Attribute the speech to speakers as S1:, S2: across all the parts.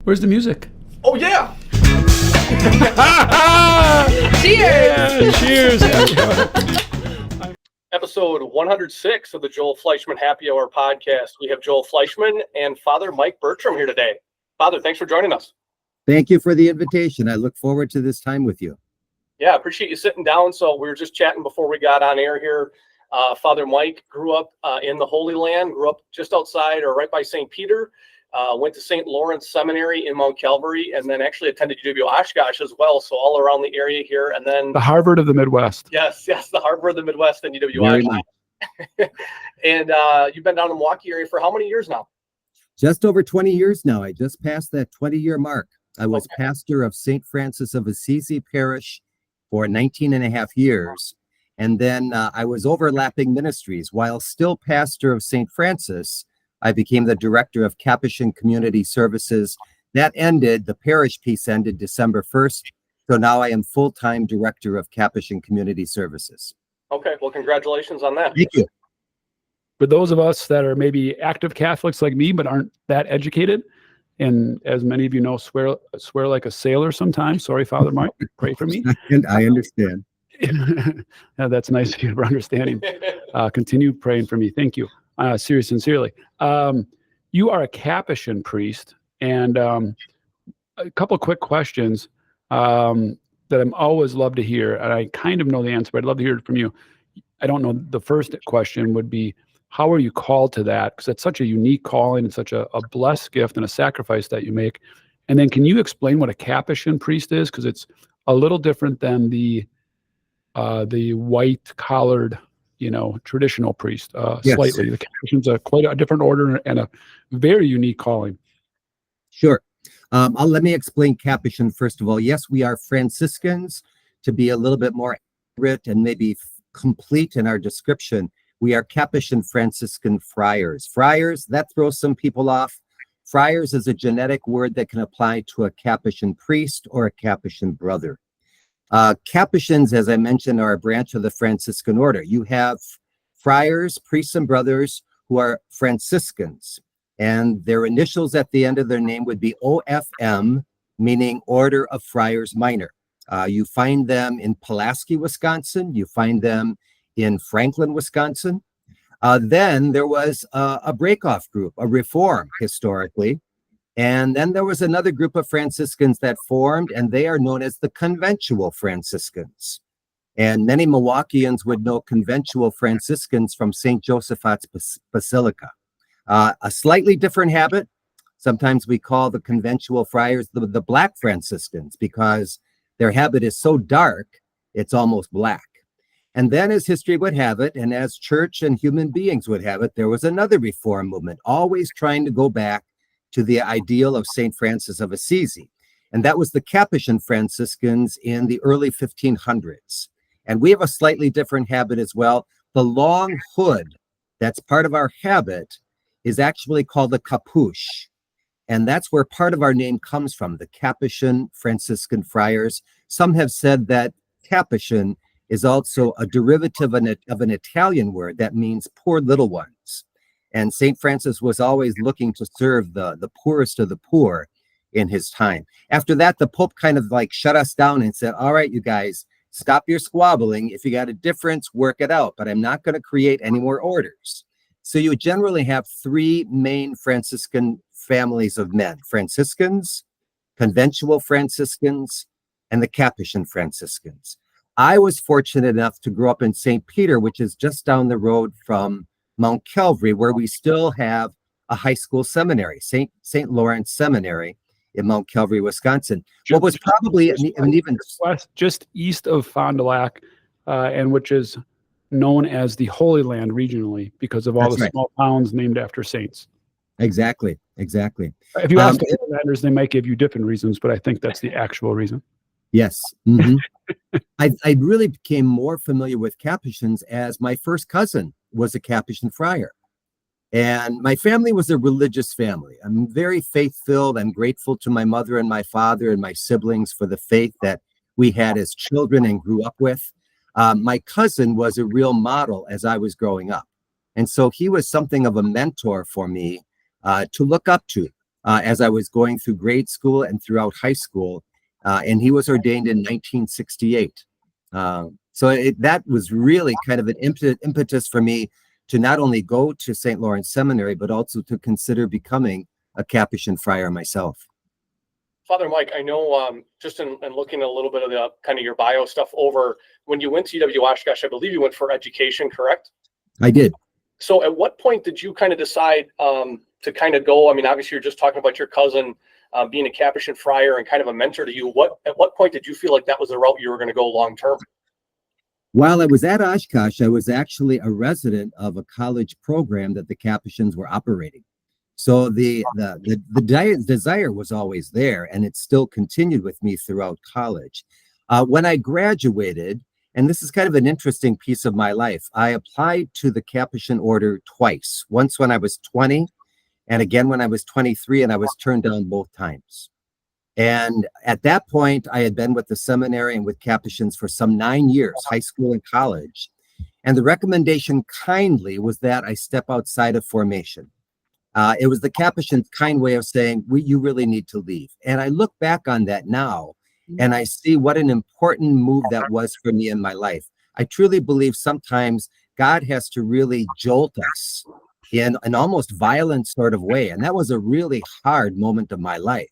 S1: Where's the music?
S2: Oh, yeah.
S1: Cheers. Yeah, cheers.
S2: Episode 106 of the Joel Fleischman Happy Hour podcast. We have Joel Fleischman and Father Mike Bertram here today. Father, thanks for joining us.
S3: Thank you for the invitation. I look forward to this time with you.
S2: Yeah, I appreciate you sitting down. So we were just chatting before we got on air here. Father Mike grew up in the Holy Land, grew up just outside or right by St. Peter, went to St. Lawrence Seminary in Mount Calvary, and then actually attended UW Oshkosh as well. So all around the area here. And then
S1: The Harvard of the Midwest.
S2: Yes, the Harvard of the Midwest and UW
S3: Very
S2: Oshkosh.
S3: nice.
S2: And you've been down in the Milwaukee area for how many years now?
S3: Just over 20 years now. I just passed that 20-year mark. I was pastor of St. Francis of Assisi Parish for 19 and a half years. And then I was overlapping ministries. While still pastor of St. Francis, I became the director of Capuchin Community Services. That ended, the parish piece ended December 1st. So now I am full-time director of Capuchin Community Services.
S2: Okay, well, congratulations on that.
S3: Thank you.
S1: For those of us that are maybe active Catholics like me, but aren't that educated, and as many of you know, swear like a sailor sometimes. Sorry, Father Mike, pray for me.
S3: And I understand.
S1: Yeah, that's nice of you for understanding. Continue praying for me. Thank you. Sincerely. You are a Capuchin priest, and a couple of quick questions that I'm always love to hear, and I kind of know the answer, but I'd love to hear it from you. I don't know. The first question would be, how are you called to that? Because it's such a unique calling and such a blessed gift and a sacrifice that you make. And then can you explain what a Capuchin priest is? Because it's a little different than the white collared, traditional priest,
S3: Yes.
S1: slightly. The Capuchin's quite a different order and a very unique calling.
S3: Sure. Let me explain Capuchin first of all. Yes, we are Franciscans. To be a little bit more accurate and maybe complete in our description, we are Capuchin Franciscan friars. Friars, that throws some people off. Friars is a genetic word that can apply to a Capuchin priest or a Capuchin brother. Capuchins, as I mentioned, are a branch of the Franciscan order. You have friars, priests, and brothers who are Franciscans, and their initials at the end of their name would be OFM, meaning Order of Friars Minor. You find them in Pulaski, Wisconsin. You find them in Franklin, Wisconsin. Then there was a breakoff group, a reform historically. And then there was another group of Franciscans that formed, and they are known as the conventual Franciscans. And many Milwaukeeans would know conventual Franciscans from St. Joseph's Basilica. A slightly different habit. Sometimes we call the conventual friars the Black Franciscans because their habit is so dark, it's almost black. And then as history would have it, and as church and human beings would have it, there was another reform movement, always trying to go back to the ideal of St. Francis of Assisi. And that was the Capuchin Franciscans in the early 1500s. And we have a slightly different habit as well. The long hood that's part of our habit is actually called the capuche. And that's where part of our name comes from, the Capuchin Franciscan friars. Some have said that Capuchin is also a derivative of an Italian word that means poor little ones. And St. Francis was always looking to serve the poorest of the poor in his time. After that, the Pope kind of like shut us down and said, all right, you guys, stop your squabbling. If you got a difference, work it out, but I'm not going to create any more orders. So you generally have three main Franciscan families of men: Franciscans, conventual Franciscans, and the Capuchin Franciscans. I was fortunate enough to grow up in St. Peter, which is just down the road from Mount Calvary, where we still have a high school seminary, St. Lawrence Seminary in Mount Calvary, Wisconsin. What was probably an even
S1: just east of Fond du Lac, and which is known as the Holy Land regionally because of all the small towns named after saints.
S3: Exactly.
S1: If you ask the Holylanders, they might give you different reasons, but I think that's the actual reason.
S3: Yes. Mm-hmm. I really became more familiar with Capuchins as my first cousin was a Capuchin friar. And my family was a religious family. I'm very faith-filled. I'm grateful to my mother and my father and my siblings for the faith that we had as children and grew up with. My cousin was a real model as I was growing up. And so he was something of a mentor for me to look up to. as I was going through grade school and throughout high school. And he was ordained in 1968. That was really kind of an impetus for me to not only go to St. Lawrence Seminary, but also to consider becoming a Capuchin friar myself.
S2: Father Mike, I know just in looking a little bit of the kind of your bio stuff over, when you went to UW Oshkosh, I believe you went for education, correct?
S3: I did.
S2: So at what point did you kind of decide to kind of go? I mean, obviously you're just talking about your cousin being a Capuchin friar and kind of a mentor to you. At what point did you feel like that was the route you were going to go long term?
S3: While I was at Oshkosh, I was actually a resident of a college program that the Capuchins were operating. So the desire was always there, and it still continued with me throughout college. When I graduated, and this is kind of an interesting piece of my life, I applied to the Capuchin order twice. Once when I was 20, and again when I was 23, and I was turned down both times. And at that point, I had been with the seminary and with Capuchins for some 9 years, high school and college. And the recommendation kindly was that I step outside of formation. It was the Capuchin's kind way of saying, you really need to leave. And I look back on that now, and I see what an important move that was for me in my life. I truly believe sometimes God has to really jolt us in an almost violent sort of way. And that was a really hard moment of my life.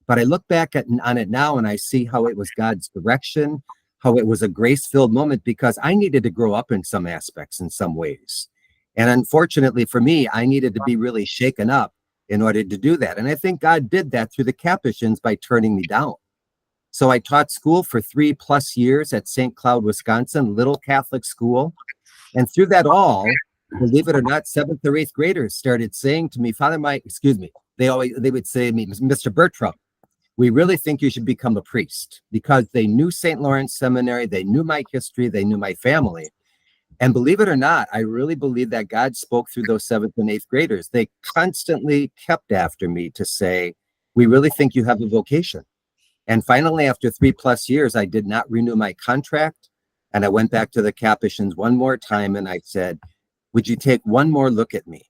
S3: But I look back on it now, and I see how it was God's direction, how it was a grace-filled moment, because I needed to grow up in some aspects, in some ways. And unfortunately for me, I needed to be really shaken up in order to do that. And I think God did that through the Capuchins by turning me down. So I taught school for 3+ years at St. Cloud, Wisconsin, little Catholic school. And through that all, believe it or not, 7th or 8th graders started saying to me, Father Mike, excuse me, they would say to me, Mr. Bertram, we really think you should become a priest, because they knew St. Lawrence Seminary, they knew my history, they knew my family. And believe it or not, I really believe that God spoke through those 7th and 8th graders. They constantly kept after me to say, we really think you have a vocation. And finally, after 3+ years, I did not renew my contract. And I went back to the Capuchins one more time, and I said, would you take one more look at me?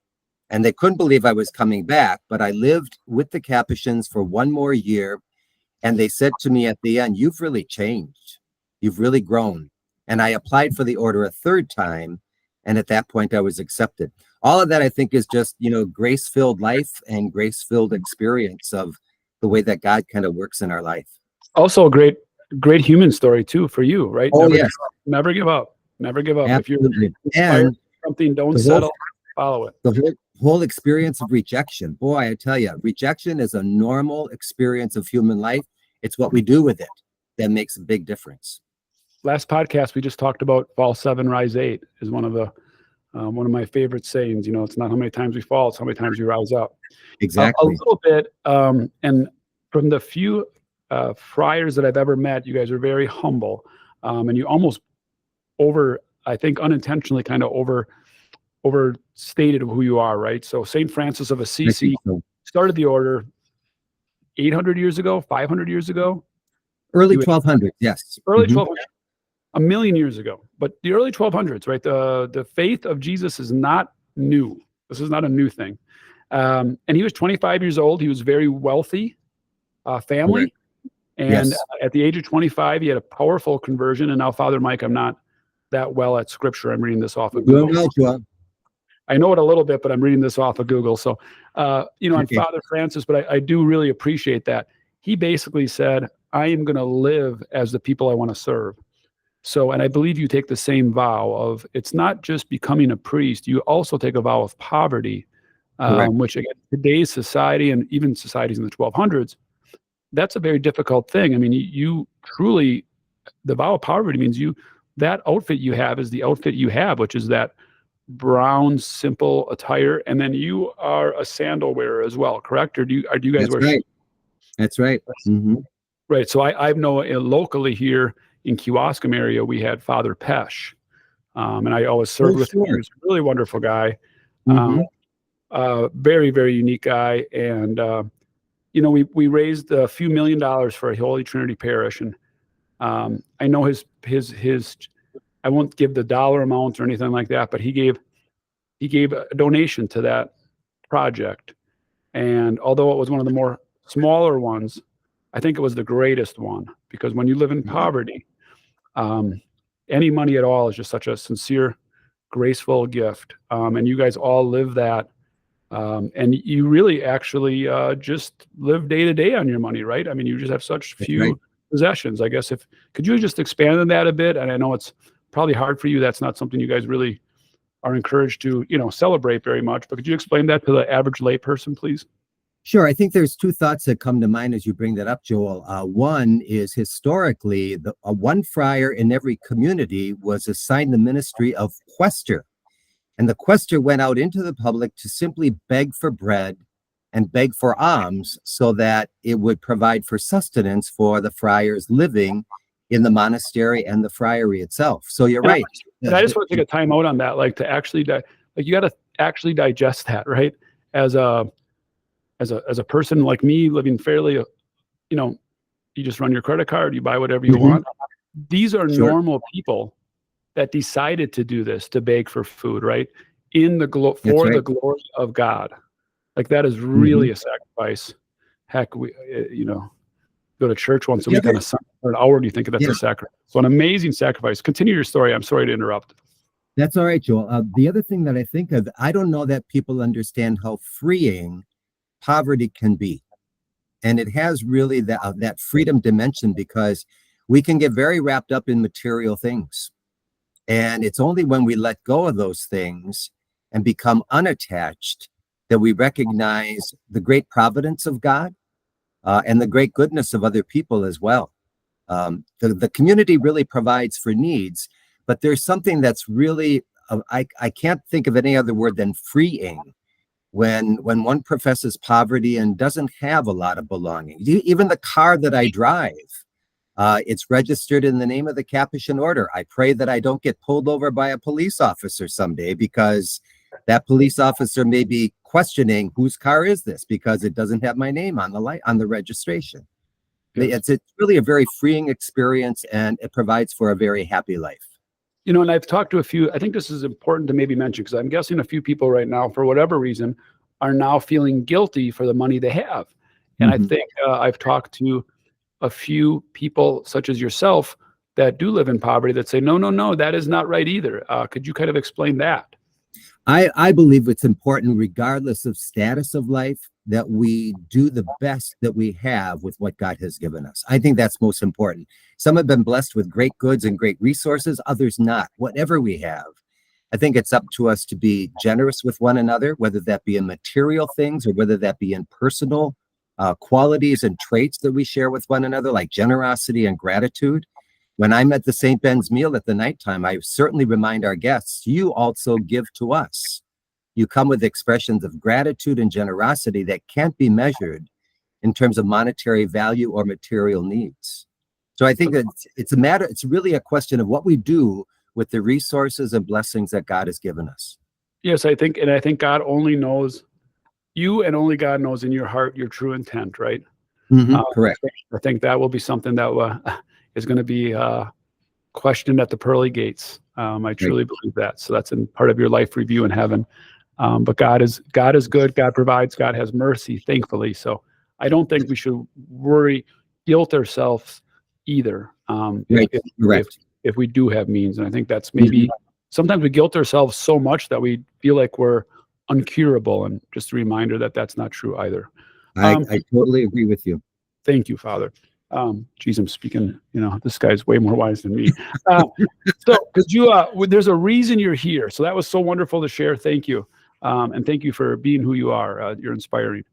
S3: And they couldn't believe I was coming back, but I lived with the Capuchins for one more year. And they said to me at the end, you've really changed. You've really grown. And I applied for the order a 3rd time. And at that point, I was accepted. All of that, I think, is just, grace-filled life and grace-filled experience of the way that God kind of works in our life.
S1: Also a great human story too for you, right?
S3: Oh, yes.
S1: Never give up. Never give up.
S3: Absolutely.
S1: If you're inspired something, don't settle, follow it.
S3: The whole experience of rejection. Boy, I tell you, rejection is a normal experience of human life. It's what we do with it that makes a big difference.
S1: Last podcast, we just talked about fall 7, rise 8 is one of my favorite sayings. It's not how many times we fall, it's how many times we rise up.
S3: Exactly.
S1: A little bit. And from the few friars that I've ever met, you guys are very humble. And you almost I think unintentionally kind of overstated who you are, right? So St. Francis of Assisi started the order 800 years ago, 500 years ago.
S3: Early 1200s, yes.
S1: Early 1200s. A million years ago, but the early 1200s, right? The faith of Jesus is not new. This is not a new thing. And he was 25 years old. He was very wealthy family. Correct. And yes. At the age of 25, he had a powerful conversion. And now, Father Mike, I'm not that well at scripture. I'm reading this off of Google. I know it a little bit, but I'm reading this off of Google. So, on Father Francis, but I do really appreciate that. He basically said, I am going to live as the people I want to serve. So, and I believe you take the same vow of, it's not just becoming a priest, you also take a vow of poverty, which again, today's society and even societies in the 1200s, that's a very difficult thing. I mean, you truly, the vow of poverty means that outfit you have is the outfit you have, which is that brown, simple attire. And then you are a sandal wearer as well, correct? Or do you guys wear shoes?
S3: That's right. Mm-hmm.
S1: Right. So I know locally here in Kewaskum area, we had Father Pesh. And I always served with him. He was a really wonderful guy. Mm-hmm. Very, very unique guy. And, we raised a few $1 million for a Holy Trinity parish. And I know his, I won't give the dollar amount or anything like that, but he gave a donation to that project. And although it was one of the more smaller ones, I think it was the greatest one, because when you live in poverty, any money at all is just such a sincere, graceful gift. And you guys all live that. And you really actually just live day to day on your money, right? I mean, you just have such few possessions. I guess could you just expand on that a bit? And I know it's probably hard for you. That's not something you guys really are encouraged to, celebrate very much. But could you explain that to the average layperson, please?
S3: Sure. I think there's two thoughts that come to mind as you bring that up, Joel. One is historically, one friar in every community was assigned the ministry of quaestor. And the quaestor went out into the public to simply beg for bread and beg for alms so that it would provide for sustenance for the friars living in the monastery and the friary itself. So you're right.
S1: And I just want to take a time out on that, like to actually, you got to actually digest that, right? As a person like me living fairly, you just run your credit card, you buy whatever you want. These are normal people that decided to do this, to beg for food, right? The glory of God. Like that is really a sacrifice. Heck, we, go to church once a week on a Sunday for an hour. Do you think that's a sacrifice? So an amazing sacrifice. Continue your story. I'm sorry to interrupt.
S3: That's all right, Joel. The other thing that I think of, I don't know that people understand how freeing poverty can be. And it has really that freedom dimension, because we can get very wrapped up in material things. And it's only when we let go of those things and become unattached that we recognize the great providence of God and the great goodness of other people as well. The community really provides for needs, but there's something that's really, I can't think of any other word than freeing when one professes poverty and doesn't have a lot of belongings. Even the car that I drive, it's registered in the name of the Capuchin order. I pray that I don't get pulled over by a police officer someday, because that police officer may be questioning whose car is this, because it doesn't have my name on the registration. It's really a very freeing experience, and it provides for a very happy life.
S1: And I've talked to a few, I think this is important to maybe mention, because I'm guessing a few people right now, for whatever reason, are now feeling guilty for the money they have. And I think I've talked to a few people such as yourself that do live in poverty that say, no, that is not right either. Could you kind of explain that?
S3: I believe it's important, regardless of status of life, that we do the best that we have with what God has given us. I think that's most important. Some have been blessed with great goods and great resources, others not. Whatever we have, I think it's up to us to be generous with one another, whether that be in material things or whether that be in personal qualities and traits that we share with one another, like generosity and gratitude. When I'm at the St. Ben's meal at the nighttime, I certainly remind our guests, you also give to us. You come with expressions of gratitude and generosity that can't be measured in terms of monetary value or material needs. So I think that it's really a question of what we do with the resources and blessings that God has given us.
S1: Yes, I think God only knows you, and only God knows in your heart your true intent, right?
S3: Correct.
S1: I think that will be something that is going to be questioned at the pearly gates. I truly believe that. So that's in part of your life review in heaven. But God is good. God provides. God has mercy, thankfully. So I don't think we should guilt ourselves either. If we do have means. And I think that's maybe sometimes we guilt ourselves so much that we feel like we're uncurable. And just a reminder that that's not true either.
S3: I totally agree with you.
S1: Thank you, Father. Geez, I'm speaking, this guy's way more wise than me. So, because there's a reason you're here. So that was so wonderful to share. Thank you. And thank you for being who you are. You're inspiring.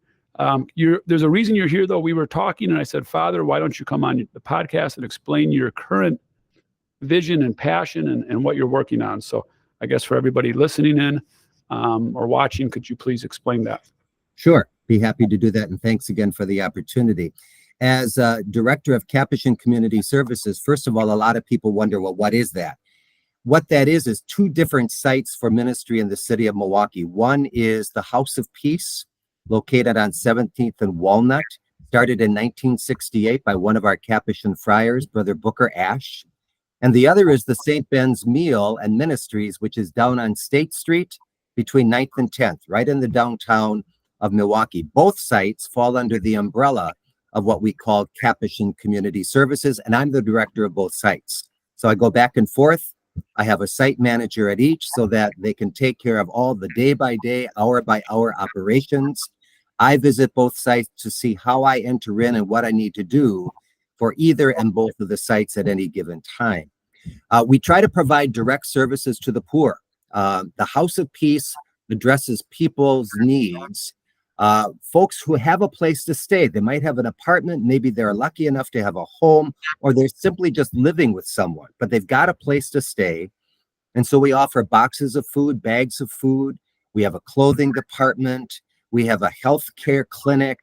S1: There's a reason you're here, though. We were talking and I said, Father, why don't you come on the podcast and explain your current vision and passion and what you're working on? So I guess for everybody listening in or watching, could you please explain that?
S3: Sure. Be happy to do that. And thanks again for the opportunity. As Director of Capuchin Community Services, first of all, a lot of people wonder, well, what is that? What that is two different sites for ministry in the city of Milwaukee. One is the House of Peace, located on 17th and Walnut, started in 1968 by one of our Capuchin friars, Brother Booker Ash. And the other is the St. Ben's Meal and Ministries, which is down on State Street between 9th and 10th, right in the downtown of Milwaukee. Both sites fall under the umbrella of what we call Capuchin Community Services, and I'm the director of both sites. So I go back and forth. I have a site manager at each so that they can take care of all the day-by-day, hour-by-hour operations. I visit both sites to see how I enter in and what I need to do for either and both of the sites at any given time. We try to provide direct services to the poor. The House of Peace addresses people's needs. Folks who have a place to stay. They might have an apartment, maybe they're lucky enough to have a home, or they're simply just living with someone, but they've got a place to stay. And so we offer boxes of food, bags of food. We have a clothing department. We have a healthcare clinic.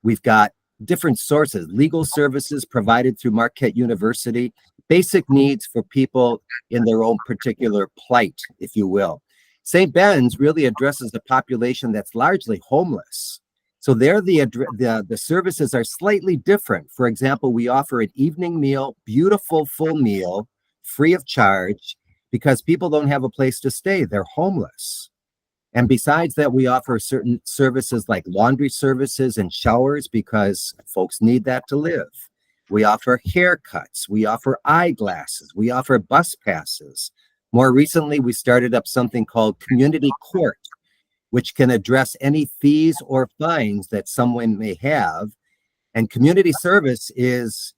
S3: We've got different sources, legal services provided through Marquette University, basic needs for people in their own particular plight, if you will. St. Ben's really addresses a population that's largely homeless. So there, the services are slightly different. For example, we offer an evening meal, beautiful full meal, free of charge, because people don't have a place to stay. They're homeless. And besides that, we offer certain services like laundry services and showers because folks need that to live. We offer haircuts. We offer eyeglasses. We offer bus passes. More recently, we started up something called Community Court, which can address any fees or fines that someone may have. And community service is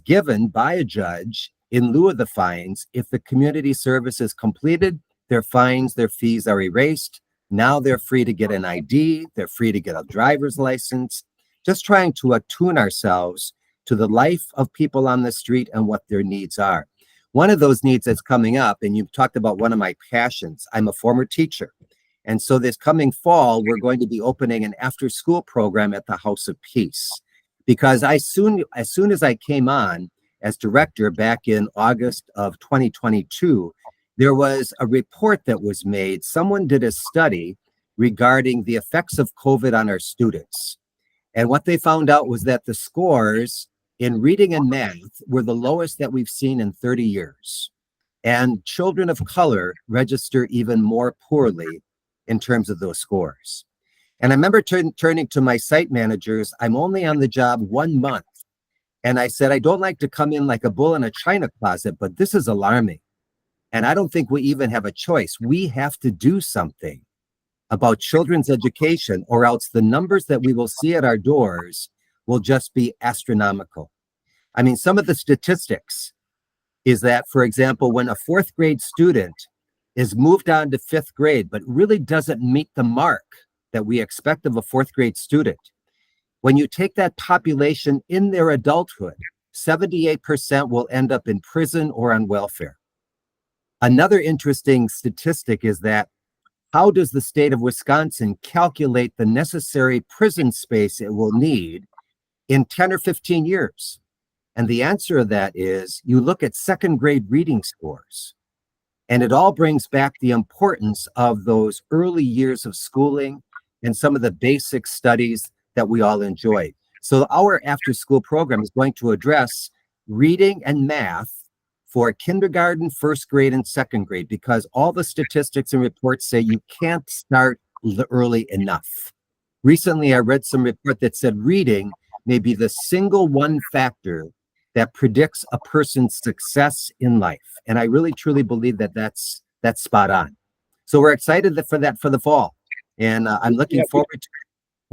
S3: given by a judge in lieu of the fines. If the community service is completed, their fines, their fees are erased. Now they're free to get an ID. They're free to get a driver's license. Just trying to attune ourselves to the life of people on the street and what their needs are. One of those needs that's coming up, and you've talked about one of my passions. I'm a former teacher. And so this coming fall, we're going to be opening an after-school program at the House of Peace. Because as soon as I came on as director back in August of 2022, there was a report that was made. Someone did a study regarding the effects of COVID on our students. And what they found out was that the scores in reading and math were the lowest that we've seen in 30 years. And children of color register even more poorly in terms of those scores. And I remember turning to my site managers. I'm only on the job 1 month. And I said, I don't like to come in like a bull in a china closet, but this is alarming. And I don't think we even have a choice. We have to do something about children's education, or else the numbers that we will see at our doors will just be astronomical. I mean, some of the statistics is that, for example, when a 4th grade student is moved on to 5th grade, but really doesn't meet the mark that we expect of a 4th grade student, when you take that population in their adulthood, 78% will end up in prison or on welfare. Another interesting statistic is that how does the state of Wisconsin calculate the necessary prison space it will need in 10 or 15 years? And the answer to that is you look at 2nd grade reading scores. And it all brings back the importance of those early years of schooling and some of the basic studies that we all enjoyed. So our after-school program is going to address reading and math for kindergarten, 1st grade, and 2nd grade, because all the statistics and reports say you can't start early enough. Recently, I read some report that said reading may be the single one factor that predicts a person's success in life. And I really, truly believe that that's spot on. So we're excited for that for the fall. And I'm looking forward to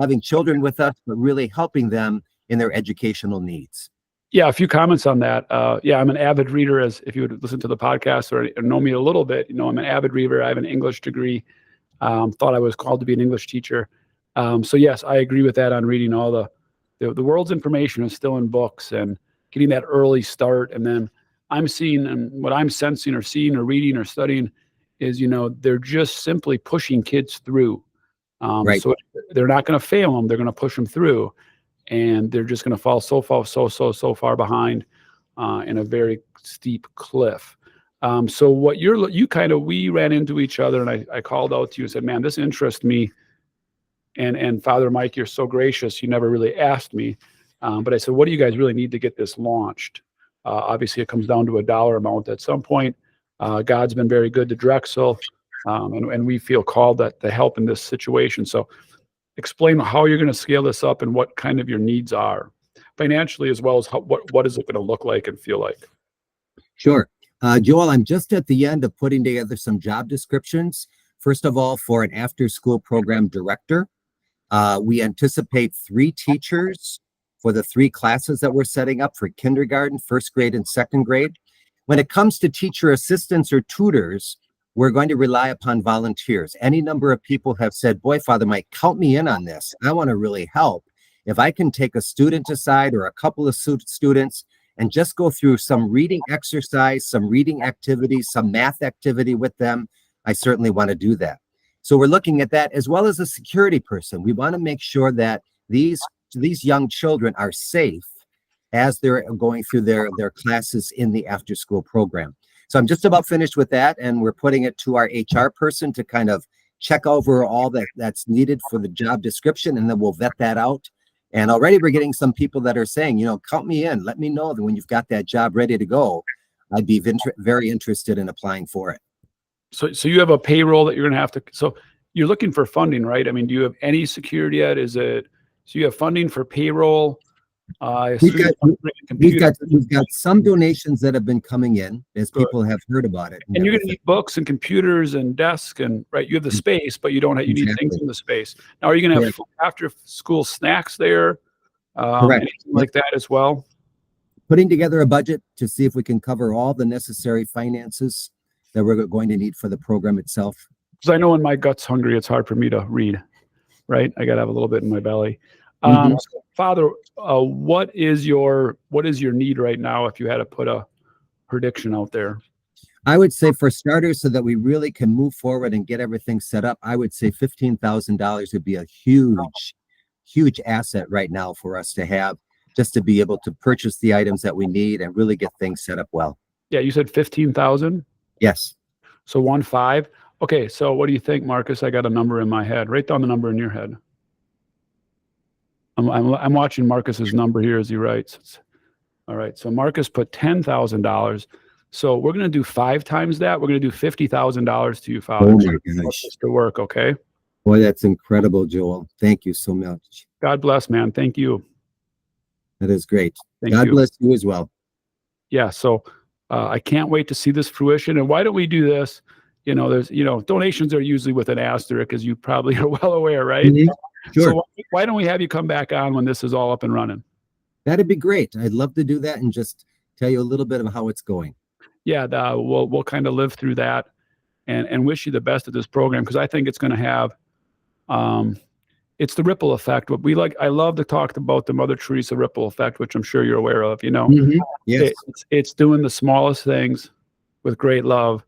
S3: having children with us, but really helping them in their educational needs.
S1: Yeah, a few comments on that. Yeah, I'm an avid reader, as if you would listen to the podcast or know me a little bit, I'm an avid reader. I have an English degree. Thought I was called to be an English teacher. So yes, I agree with that on reading all the world's information is still in books and getting that early start. And then I'm seeing, and what I'm sensing or seeing or reading or studying is, they're just simply pushing kids through.
S3: Right.
S1: So they're not going to fail them. They're going to push them through. And they're just going to fall so far behind in a very steep cliff. So what we ran into each other, and I called out to you and said, man, this interests me. And Father Mike, you're so gracious. You never really asked me. But I said, what do you guys really need to get this launched? Obviously, it comes down to a dollar amount at some point. God's been very good to Drexel, and we feel called to help in this situation. So explain how you're going to scale this up and what kind of your needs are financially, as well as what is it going to look like and feel like.
S3: Sure. Joel, I'm just at the end of putting together some job descriptions. First of all, for an after-school program director, we anticipate 3 teachers for the 3 classes that we're setting up for kindergarten, first grade, and second grade. When it comes to teacher assistants or tutors, we're going to rely upon volunteers. Any number of people have said, boy, Father Mike, count me in on this. I want to really help. If I can take a student aside or a couple of students and just go through some reading exercise, some reading activities, some math activity with them, I certainly want to do that. So we're looking at that, as well as a security person. We want to make sure that these young children are safe as they're going through their classes in the after school program. So I'm just about finished with that, and we're putting it to our HR person to kind of check over all that's needed for the job description, and then we'll vet that out. And already we're getting some people that are saying, count me in. Let me know that when you've got that job ready to go. I'd be very interested in applying for it.
S1: So you have a payroll that you're going to have to, so you're looking for funding, right? I mean, do you have any security yet? So you have funding for payroll?
S3: We've got some donations that have been coming in as people have heard about it.
S1: And you're going to need books and computers and desks and right. You have the space, but you need things in the space. Now, are you going to have after school snacks there?
S3: Correct.
S1: Anything like that as well?
S3: Putting together a budget to see if we can cover all the necessary finances that we're going to need for the program itself.
S1: Because I know when my gut's hungry, it's hard for me to read, right? I got to have a little bit in my belly. So Father, what is your need right now if you had to put a prediction out there?
S3: I would say, for starters, so that we really can move forward and get everything set up, I would say $15,000 would be a huge asset right now for us to have, just to be able to purchase the items that we need and really get things set up well.
S1: Yeah, you said 15,000?
S3: Yes.
S1: So 15. Okay, so what do you think, Marcus? I got a number in my head. Write down the number in your head. I'm watching Marcus's number here as he writes. All right, so Marcus put $10,000. So we're going to do 5 times that. We're going to do $50,000 to you, Father.
S3: Oh my gosh.
S1: To work, okay?
S3: Boy, that's incredible, Joel. Thank you so much.
S1: God bless, man. Thank you.
S3: That is great.
S1: Thank
S3: God
S1: you.
S3: bless you as well.
S1: Yeah, so I can't wait to see this fruition. And why don't we do this? There's, donations are usually with an asterisk, as you probably are well aware, right?
S3: Mm-hmm. Sure.
S1: So why don't we have you come back on when this is all up and running?
S3: That'd be great. I'd love to do that and just tell you a little bit of how it's going. Yeah,
S1: we'll kind of live through that and wish you the best of this program, because I think it's going to have it's the ripple effect. I love to talk about the Mother Teresa ripple effect, which I'm sure you're aware of.
S3: Mm-hmm. Yes.
S1: It's doing the smallest things with great love,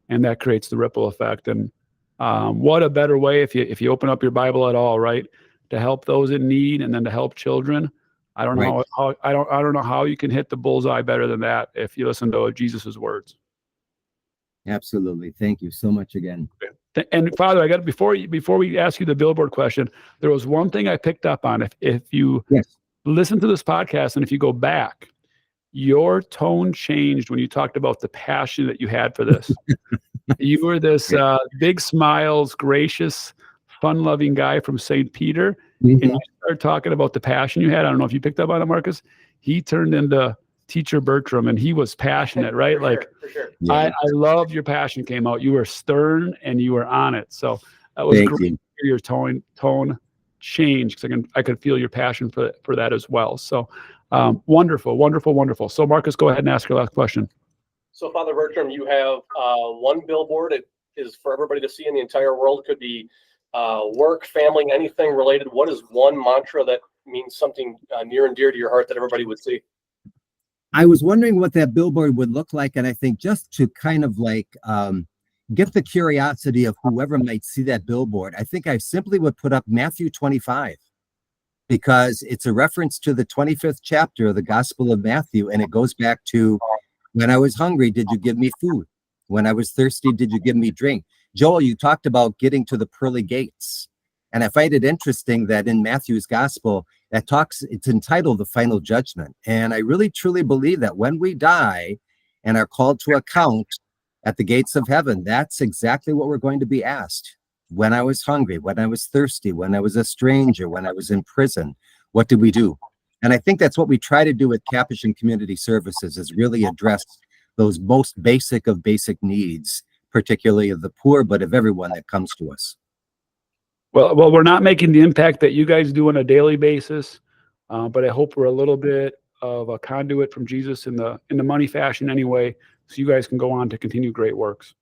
S1: and that creates the ripple effect. And what a better way, if you open up your Bible at all, right, to help those in need and then to help children. I don't know I don't know how you can hit the bullseye better than that if you listen to Jesus's words.
S3: Absolutely. Thank you so much again.
S1: And Father, before we ask you the billboard question, there was one thing I picked up on. If you listen to this podcast and if you go back, your tone changed when you talked about the passion that you had for this. You were this big smiles, gracious, fun-loving guy from St. Peter.
S3: Mm-hmm.
S1: And you started talking about the passion you had. I don't know if you picked up on it, Marcus. He turned into Teacher Bertram, and he was passionate, right?
S2: For sure.
S3: Yeah.
S1: I loved your passion came out. You were stern and you were on it. So that was great to hear your tone change, because I could feel your passion for that as well. So wonderful, wonderful, wonderful. So Marcus, go ahead and ask your last question.
S2: So Father Bertram, you have one billboard. It is for everybody to see in the entire world. It could be work, family, anything related. What is one mantra that means something near and dear to your heart that everybody would see?
S3: I was wondering what that billboard would look like, and I think just to kind of get the curiosity of whoever might see that billboard, I think I simply would put up Matthew 25, because it's a reference to the 25th chapter of the Gospel of Matthew, and it goes back to, when I was hungry, did you give me food? When I was thirsty, did you give me drink? Joel, you talked about getting to the pearly gates. And I find it interesting that in Matthew's gospel, it's entitled The Final Judgment. And I really, truly believe that when we die and are called to account at the gates of heaven, that's exactly what we're going to be asked. when I was hungry, when I was thirsty, when I was a stranger, when I was in prison. What did we do? And I think that's what we try to do with Capuchin Community Services, is really address those most basic of basic needs, particularly of the poor, but of everyone that comes to us.
S1: Well, we're not making the impact that you guys do on a daily basis, but I hope we're a little bit of a conduit from Jesus in the money fashion anyway, so you guys can go on to continue great works.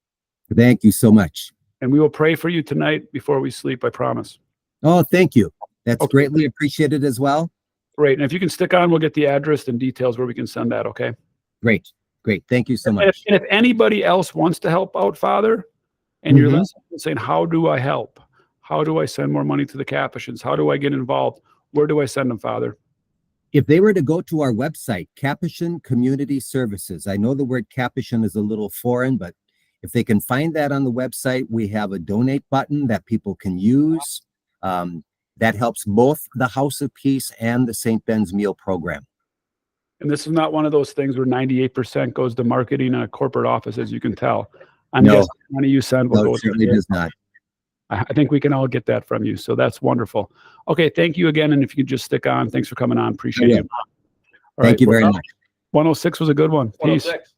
S3: Thank you so much.
S1: And we will pray for you tonight before we sleep, I promise.
S3: Oh, thank you. That's
S1: Okay.
S3: greatly appreciated as well.
S1: Great. And if you can stick on, we'll get the address and details where we can send that, okay?
S3: Great. Thank you so
S1: And
S3: much.
S1: if anybody else wants to help out, Father, and you're
S3: Mhm.
S1: listening and saying, how do I help? How do I send more money to the Capuchins? How do I get involved? Where do I send them, Father?
S3: If they were to go to our website, Capuchin Community Services, I know the word Capuchin is a little foreign, but if they can find that on the website, we have a donate button that people can use. That helps both the House of Peace and the St. Ben's Meal Program.
S1: And this is not one of those things where 98% goes to marketing a corporate office, as you can tell. I'm
S3: No.
S1: guessing the money you send will
S3: No,
S1: go
S3: it certainly
S1: to
S3: does not.
S1: I think we can all get that from you. So that's wonderful. Okay. Thank you again. And if you could just stick on, thanks for coming on. Appreciate
S3: will.
S1: you. All
S3: Thank
S1: right,
S3: you very much.
S1: 106 was a good one. Peace.
S2: 106.